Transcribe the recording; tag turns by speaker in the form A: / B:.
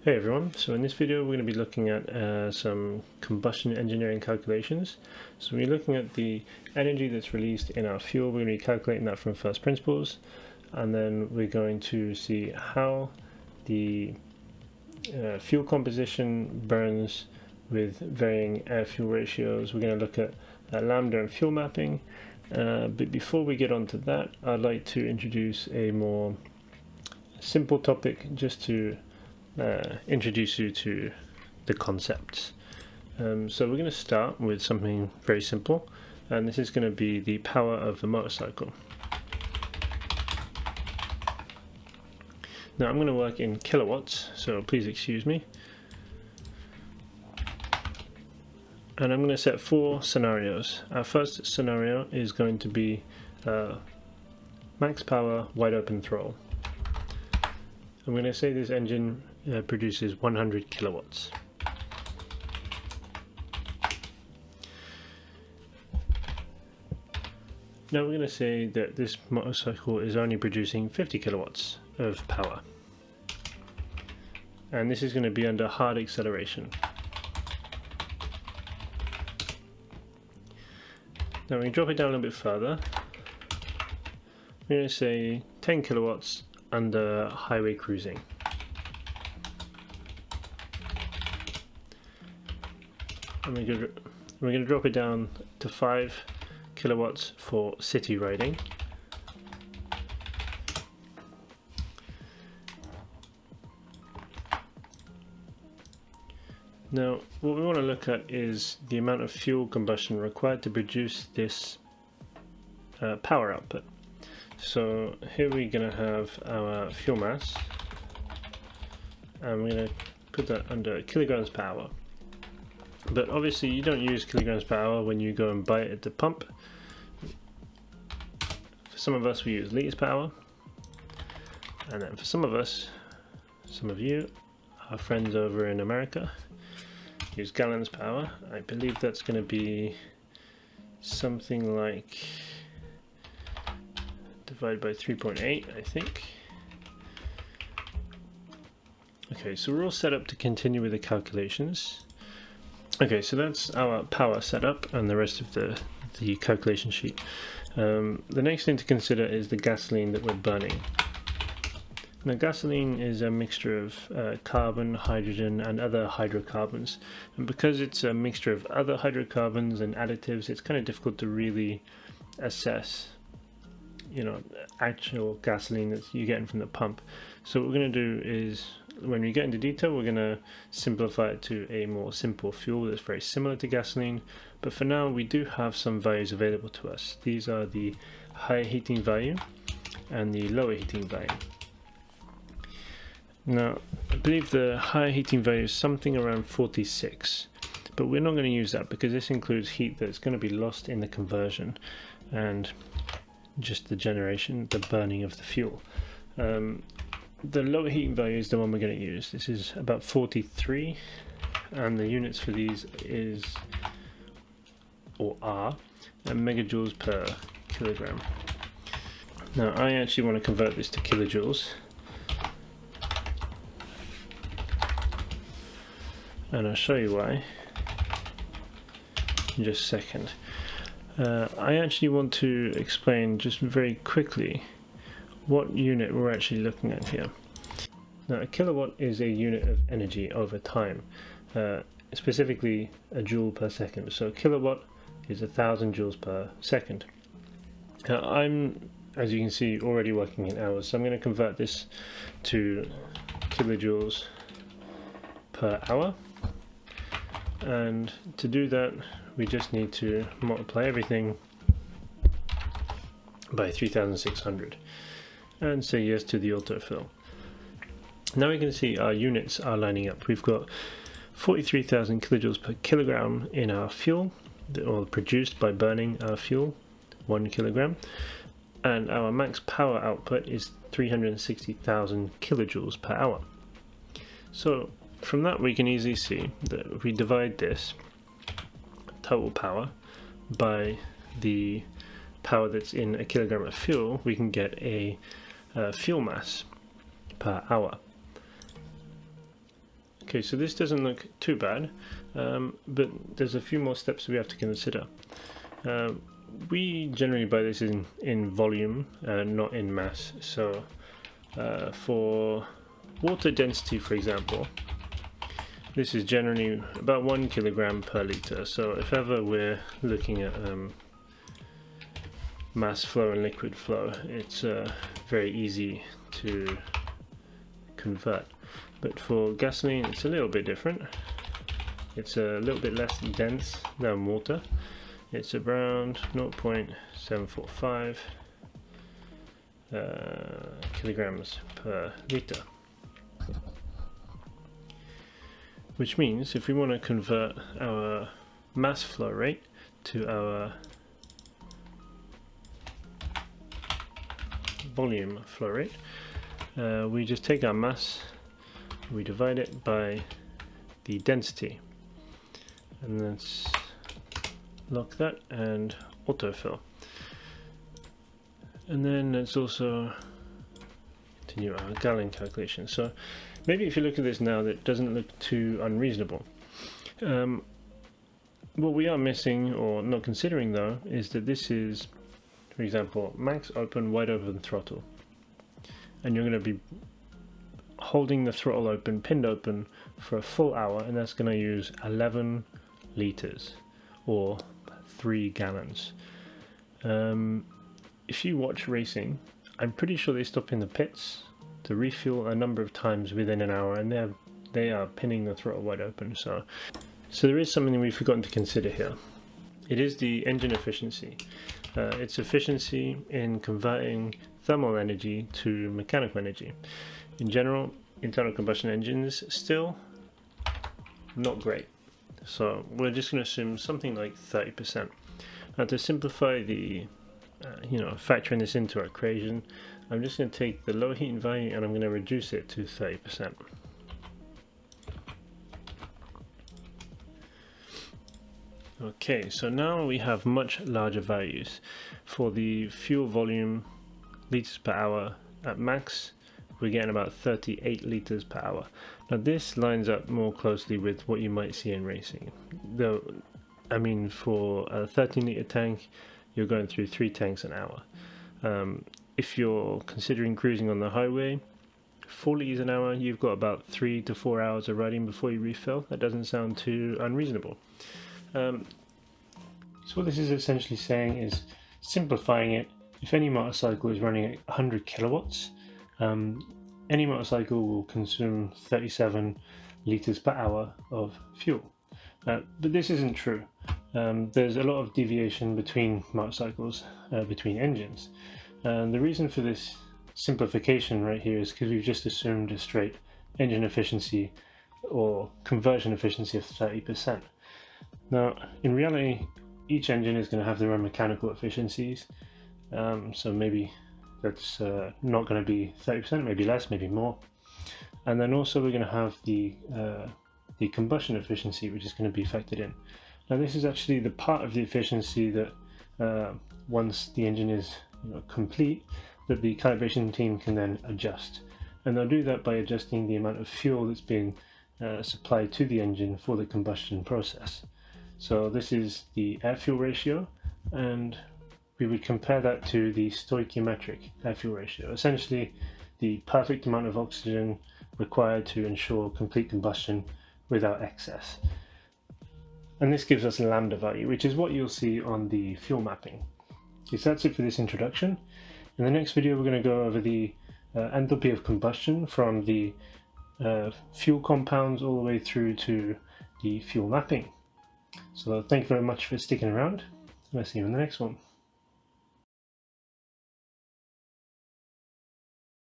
A: Hey everyone, so in this video we're going to be looking at some combustion engineering calculations. So we're looking at the energy that's released in our fuel. We're going to be calculating that from first principles, and then we're going to see how the fuel composition burns with varying air-fuel ratios. We're going to look at lambda and fuel mapping, but before we get on to that, I'd like to introduce a more simple topic just to introduce you to the concepts. So we're going to start with something very simple, and this is going to be the power of the motorcycle. Now I'm going to work in kilowatts, so please excuse me. And I'm going to set 4 scenarios. Our first scenario is going to be max power wide open throttle. I'm going to say this engine produces 100 kilowatts. Now we're going to say that this motorcycle is only producing 50 kilowatts of power, and this is going to be under hard acceleration. Now we drop it down a little bit further. We're going to say 10 kilowatts under highway cruising. And we're going to drop it down to 5 kilowatts for city riding. Now what we want to look at is the amount of fuel combustion required to produce this power output. So here we're going to have our fuel mass, and we're going to put that under kilograms per hour. But obviously you don't use kilograms per hour when you go and buy it at the pump. For some of us we use liters per hour, and then for some of us, some of you, our friends over in America, use gallons per hour. I believe that's going to be something like divided by 3.8, I think. Okay, so we're all set up to continue with the calculations. Okay, so that's our power setup and the rest of the calculation sheet. The next thing to consider is the gasoline that we're burning. Now gasoline is a mixture of carbon, hydrogen and other hydrocarbons, and because it's a mixture of other hydrocarbons and additives, it's kind of difficult to really assess, you know, actual gasoline that you're getting from the pump. So what we're going to do is, when we get into detail, we're going to simplify it to a more simple fuel that's very similar to gasoline, but for now we do have some values available to us. These are the high heating value and the lower heating value. Now I believe the high heating value is something around 46, but we're not going to use that because this includes heat that's going to be lost in the conversion and just the generation, the burning of the fuel. The lower heating value is the one we're going to use. This is about 43, and the units for these is, or are, megajoules per kilogram. Now I actually want to convert this to kilojoules, and I'll show you why in just a second. I actually want to explain just very quickly what unit we're actually looking at here. Now a kilowatt is a unit of energy over time, specifically a joule per second. So a kilowatt is 1,000 joules per second. Now I'm, as you can see, already working in hours, so I'm going to convert this to kilojoules per hour, and to do that we just need to multiply everything by 3,600 and say yes to the autofill. Now we can see our units are lining up. We've got 43,000 kilojoules per kilogram in our fuel, or produced by burning our fuel, 1 kilogram, and our max power output is 360,000 kilojoules per hour. So from that we can easily see that if we divide this total power by the power that's in a kilogram of fuel, we can get a fuel mass per hour. Okay, so this doesn't look too bad, but there's a few more steps we have to consider. We generally buy this in volume, not in mass. So for water density, for example, this is generally about 1 kilogram per liter. So if ever we're looking at mass flow and liquid flow, it's very easy to convert. But for gasoline, it's a little bit different. It's a little bit less dense than water. It's around 0.745 kilograms per liter. Which means if we want to convert our mass flow rate to our volume flow rate, we just take our mass, we divide it by the density, and let's lock that and autofill. And then let's also continue our gallon calculation. So maybe if you look at this now, that doesn't look too unreasonable. What we are missing or not considering though is that this is, for example, max open, wide open throttle, and you're going to be holding the throttle open, pinned open for a full hour, and that's going to use 11 liters or 3 gallons. If you watch racing, I'm pretty sure they stop in the pits to refuel a number of times within an hour, and they are pinning the throttle wide open. So there is something we've forgotten to consider here. It is the engine efficiency. Its efficiency in converting thermal energy to mechanical energy. In general, internal combustion engines still not great. So we're just going to assume something like 30%. Now to simplify the, factoring this into our equation, I'm just going to take the low heating value and I'm going to reduce it to 30%. Okay, so now we have much larger values. For the fuel volume, liters per hour at max, we're getting about 38 liters per hour. Now this lines up more closely with what you might see in racing. Though, I mean, for a 13-liter tank, you're going through 3 tanks an hour. If you're considering cruising on the highway, 4 liters an hour, you've got about 3 to 4 hours of riding before you refill. That doesn't sound too unreasonable. So what this is essentially saying is, simplifying it, if any motorcycle is running at 100 kilowatts, any motorcycle will consume 37 liters per hour of fuel. But this isn't true. There's a lot of deviation between motorcycles, between engines. And the reason for this simplification right here is because we've just assumed a straight engine efficiency or conversion efficiency of 30%. Now, in reality, each engine is going to have their own mechanical efficiencies. So maybe that's not going to be 30%, maybe less, maybe more. And then also we're going to have the combustion efficiency, which is going to be factored in. Now this is actually the part of the efficiency that once the engine is complete, that the calibration team can then adjust. And they'll do that by adjusting the amount of fuel that's being supplied to the engine for the combustion process. So this is the air-fuel ratio, and we would compare that to the stoichiometric air-fuel ratio, essentially the perfect amount of oxygen required to ensure complete combustion without excess. And this gives us a lambda value, which is what you'll see on the fuel mapping. Okay, so that's it for this introduction. In the next video, we're going to go over the enthalpy of combustion from the fuel compounds all the way through to the fuel mapping. So thank you very much for sticking around, and I'll see you in the next one.